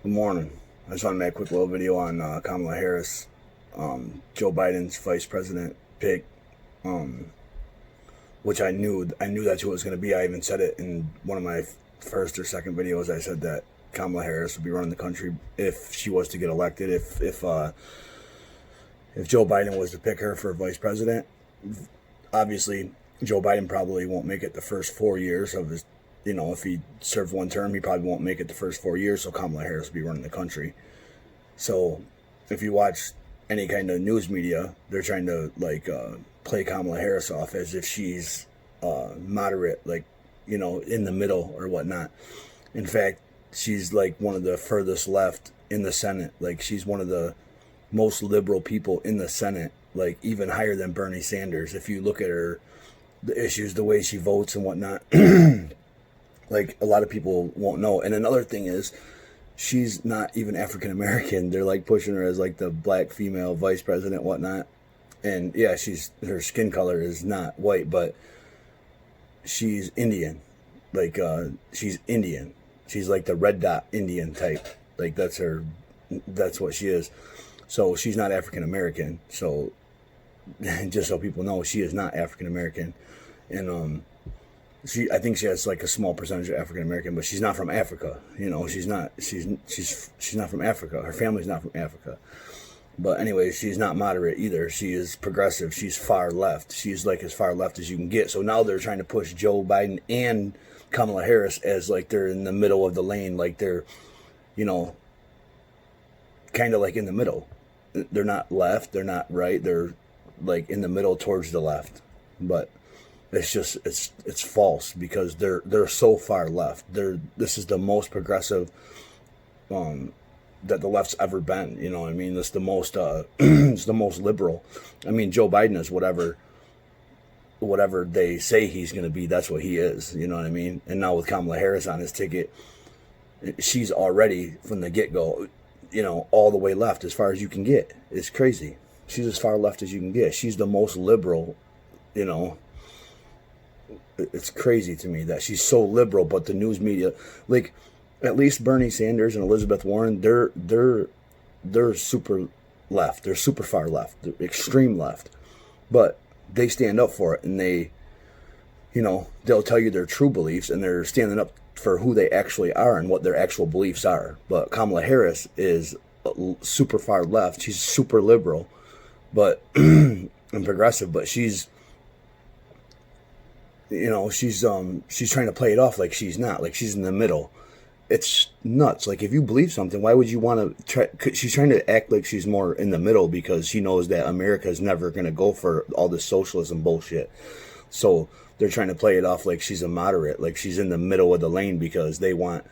Good morning. I just want to make a quick little video on Kamala Harris, Joe Biden's vice president pick, um, which I knew that's who it was going to be. I even said it in one of my first or second videos. I said that Kamala Harris would be running the country if she was to get elected. If Joe Biden was to pick her for vice president, obviously Joe Biden probably won't make it the first 4 years of his. If he served one term, he probably won't make it the first 4 years. So Kamala Harris will be running the country. So if you watch any kind of news media, they're trying to play Kamala Harris off as if she's moderate, in the middle or whatnot. In fact, she's like one of the furthest left in the Senate. Like she's one of the most liberal people in the Senate, like even higher than Bernie Sanders. If you look at her, the issues, the way she votes and whatnot, like a lot of people won't know. And another thing is, she's not even African American. They're like pushing her as like the black female vice president, whatnot. And yeah, her skin color is not white, but she's Indian. She's Indian. She's like the red dot Indian type. Like that's what she is. So she's not African American. So just so people know, she is not African American. And I think she has like a small percentage of African American, but she's not from Africa. She's not from Africa. Her family's not from Africa. But anyway, she's not moderate either. She is progressive. She's far left. She's like as far left as you can get. So now they're trying to push Joe Biden and Kamala Harris as like they're in the middle of the lane, like they're, kind of like in the middle. They're not left. They're not right. They're like in the middle towards the left. But it's false because they're so far left. This is the most progressive that the left's ever been. You know what I mean? It's the most it's the most liberal. I mean, Joe Biden is whatever they say he's going to be. That's what he is. You know what I mean? And now with Kamala Harris on his ticket, she's already from the get-go, all the way left as far as you can get. It's crazy. She's as far left as you can get. She's the most liberal. It's crazy to me that she's so liberal, but the news media, like at least Bernie Sanders and Elizabeth Warren, they're super left. They're super far left. They're extreme left, but they stand up for it, and they'll tell you their true beliefs, and they're standing up for who they actually are and what their actual beliefs are. But Kamala Harris is super far left. She's super liberal, but and progressive, but she's she's trying to play it off like she's not, like she's in the middle. It's nuts. Like if you believe something, why would you want to try? She's trying to act like she's more in the middle because she knows that America is never going to go for all this socialism bullshit. So they're trying to play it off like she's a moderate, like she's in the middle of the lane because they want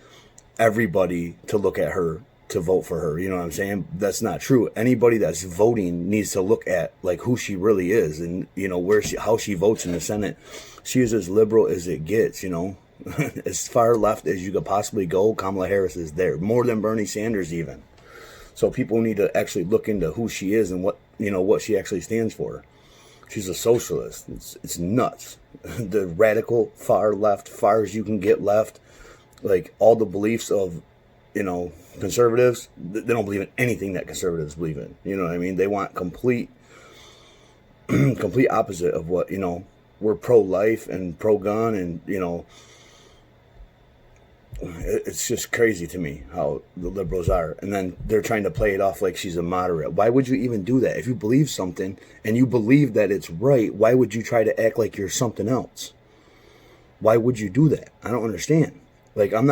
everybody to look at her to vote for her. You know what I'm saying? That's not true. Anybody that's voting needs to look at like who she really is and how she votes in the Senate. She is as liberal as it gets, as far left as you could possibly go. Kamala Harris is there, more than Bernie Sanders even. So people need to actually look into who she is and what she actually stands for. She's a socialist. It's nuts. The radical far left, far as you can get left, like all the beliefs of conservatives, they don't believe in anything that conservatives believe in. You know what I mean? They want complete opposite of what, we're pro-life and pro-gun, and, it's just crazy to me how the liberals are. And then they're trying to play it off like she's a moderate. Why would you even do that? If you believe something and you believe that it's right, why would you try to act like you're something else? Why would you do that? I don't understand. Like, I'm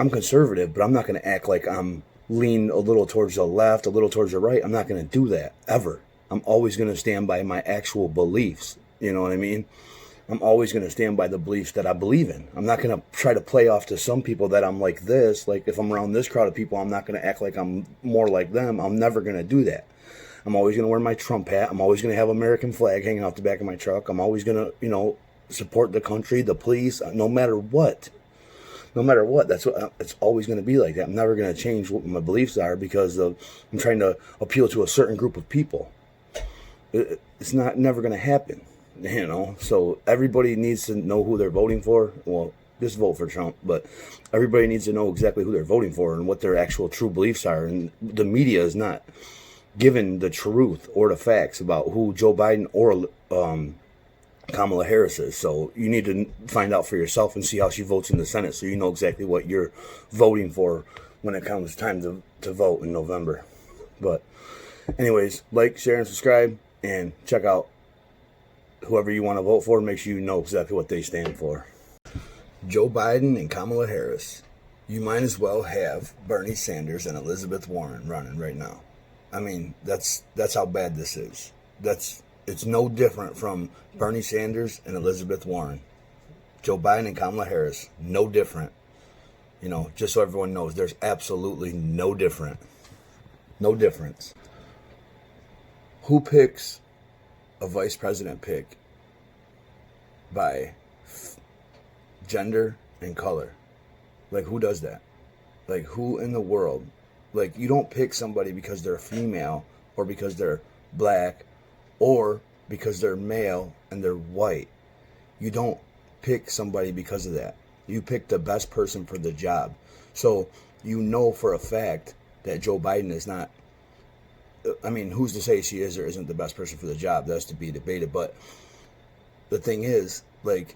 conservative, but I'm not going to act like I'm lean a little towards the left, a little towards the right. I'm not going to do that, ever. I'm always going to stand by my actual beliefs. You know what I mean? I'm always going to stand by the beliefs that I believe in. I'm not going to try to play off to some people that I'm like this. Like, if I'm around this crowd of people, I'm not going to act like I'm more like them. I'm never going to do that. I'm always going to wear my Trump hat. I'm always going to have American flag hanging off the back of my truck. I'm always going to, support the country, the police, no matter what. No matter what, it's always going to be like that. I'm never going to change what my beliefs are because I'm trying to appeal to a certain group of people. It's never going to happen. So everybody needs to know who they're voting for. Well, Just vote for Trump. But everybody needs to know exactly who they're voting for and what their actual true beliefs are. And the media is not given the truth or the facts about who Joe Biden or Kamala Harris is. So you need to find out for yourself and see how she votes in the Senate, so you know exactly what you're voting for when it comes time to vote in November. But anyways, like, share, and subscribe, and check out whoever you want to vote for. Make sure you know exactly what they stand for. Joe Biden and Kamala Harris. You might as well have Bernie Sanders and Elizabeth Warren running right now. I mean, that's how bad this is. It's no different from Bernie Sanders and Elizabeth Warren. Joe Biden and Kamala Harris, no different. You know, just so everyone knows, there's absolutely no difference. Who picks a vice president pick by gender and color? Like, who does that? Like, who in the world? Like, you don't pick somebody because they're female or because they're black or because they're male and they're white. You don't pick somebody because of that. You pick the best person for the job. So you know for a fact that Joe Biden is not, I mean, who's to say she is or isn't the best person for the job? That's to be debated. But the thing is, like,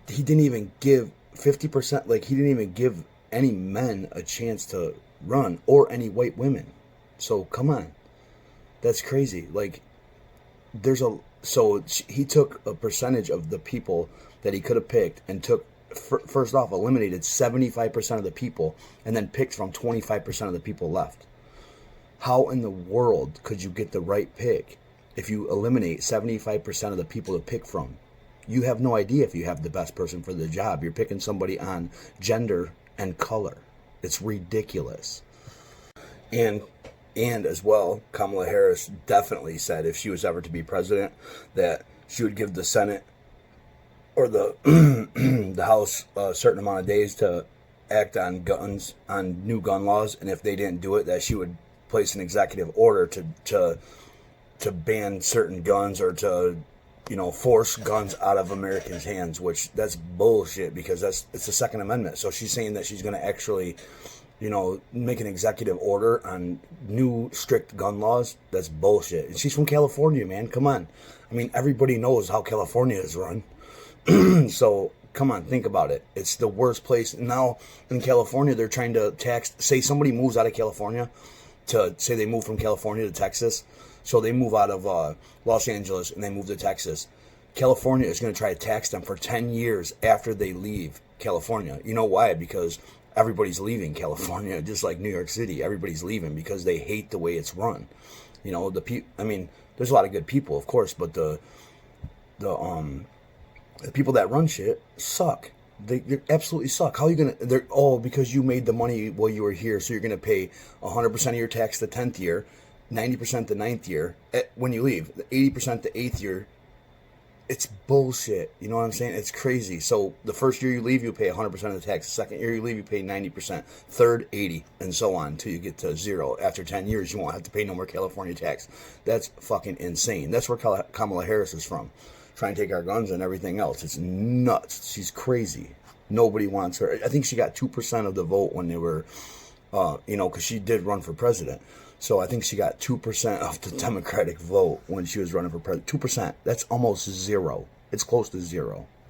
he didn't even give 50%, like, he didn't even give any men a chance to run or any white women. So come on. That's crazy. Like, so he took a percentage of the people that he could have picked and took, first off, eliminated 75% of the people and then picked from 25% of the people left. How in the world could you get the right pick if you eliminate 75% of the people to pick from? You have no idea if you have the best person for the job. You're picking somebody on gender and color. It's ridiculous. And as well, Kamala Harris definitely said if she was ever to be president that she would give the Senate or the the House a certain amount of days to act on new gun laws, and if they didn't do it, that she would place an executive order to ban certain guns or to, you know, force guns out of Americans' hands, which that's bullshit because it's the Second Amendment. So she's saying that she's going to actually, you know, make an executive order on new strict gun laws. That's bullshit. And she's from California, man. Come on. I mean, everybody knows how California is run. So come on, think about it. It's the worst place. Now in California, they're trying to tax, say somebody moves out of California, to say they move from California to Texas. So they move out of Los Angeles and they move to Texas. California is going to try to tax them for 10 years after they leave California. You know why? Because everybody's leaving California, just like New York City. Everybody's leaving because they hate the way it's run. You know, I mean, there's a lot of good people, of course, but the people that run shit suck. They absolutely suck. How are you gonna? Because you made the money while you were here, so you're gonna pay 100% of your tax the 10th year, 90% the 9th year. When you leave, 80% the 8th year. It's bullshit. You know what I'm saying? It's crazy. So the first year you leave, you pay 100% of the tax. The second year you leave, you pay 90%. Third, 80, and so on until you get to zero. After 10 years, you won't have to pay no more California tax. That's fucking insane. That's where Kamala Harris is from. Trying to take our guns and everything else. It's nuts. She's crazy. Nobody wants her. I think she got 2% of the vote when they were, because she did run for president. So I think she got 2% of the Democratic vote when she was running for president. 2%. That's almost zero. It's close to zero.